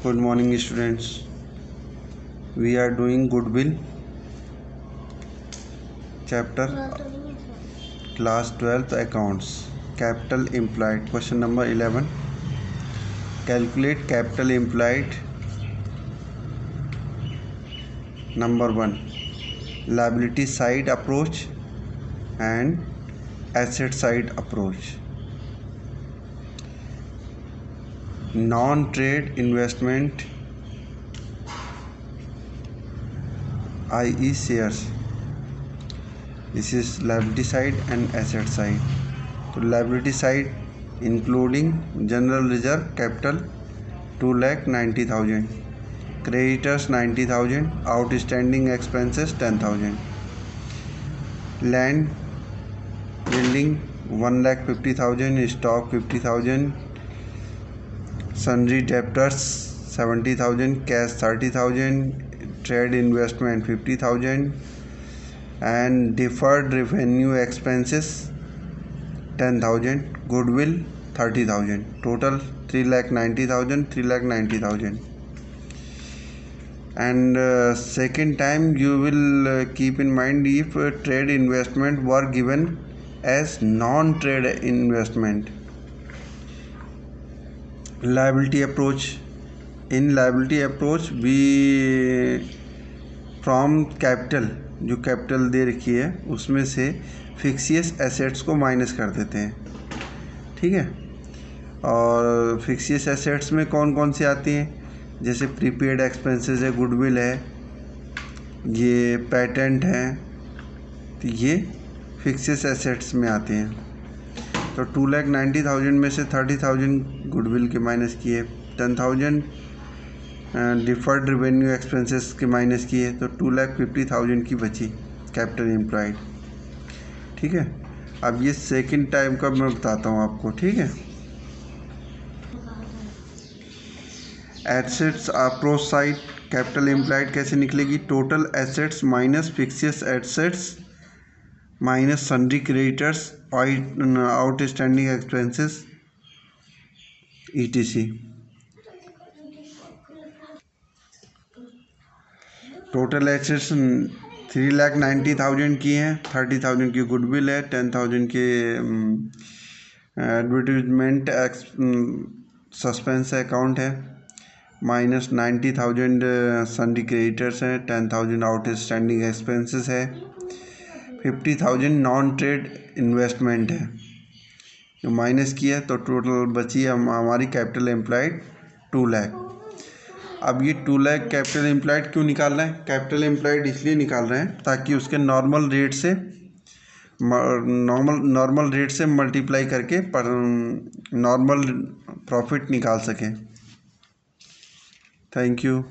Good morning students. We are doing goodwill chapter class 12th accounts, capital employed. Question number 11. Calculate capital employed. Number 1, liability side approach and asset side approach. Non-trade investment, i.e. shares. This is liability side and asset side. So liability side including general reserve capital 2,90,000, creditors 90,000, outstanding expenses 10,000, land building 1,50,000, stock 50,000, sundry debtors 70,000, cash 30,000, trade investment 50,000, and deferred revenue expenses 10,000, goodwill 30,000. Total 3,90,000. And second time you will keep in mind if trade investment were given as non-trade investment. Liability approach. In liability approach we from capital, जो capital दे रखी है उसमें से फिक्सियस assets को minus कर देते हैं, ठीक है। और फिक्सियस एसेट्स में कौन कौन सी आती हैं, जैसे प्रीपेड एक्सपेंसेस है, गुडविल है, ये पेटेंट है, तो ये फिक्सियस एसेट्स में आते हैं। तो 2,90,000 में से 30,000 गुडविल के माइनस किए, 10,000 डिफर्ड रेवेन्यू एक्सपेंसेस के माइनस किए, तो 2,50,000 की बची कैपिटल एम्प्लॉयड, ठीक है। अब ये सेकंड टाइम का मैं बताता हूँ आपको, ठीक है। Assets approach side capital employed कैसे निकलेगी, total assets minus फिक्सियस assets minus sundry creditors outstanding expenses ETC। Total assets 3,90,000 की हैं, 30,000 की गुडविल है, 10,000 के एडवर्टीजमेंट सस्पेंस अकाउंट है, माइनस 90,000 सन्ड्री क्रेडिटर्स हैं, 10,000 आउटस्टैंडिंग एक्सपेंसेस है, 50,000 नॉन ट्रेड इन्वेस्टमेंट है, जो माइनस किया तो टोटल बची है हमारी कैपिटल एम्प्लॉयड 2 लाख। अब ये 2 लाख कैपिटल एम्प्लॉयड क्यों निकाल रहे हैं, कैपिटल एम्प्लॉयड इसलिए निकाल रहे हैं ताकि उसके नॉर्मल रेट से मल्टीप्लाई करके नॉर्मल प्रॉफिट निकाल सकें। Thank you.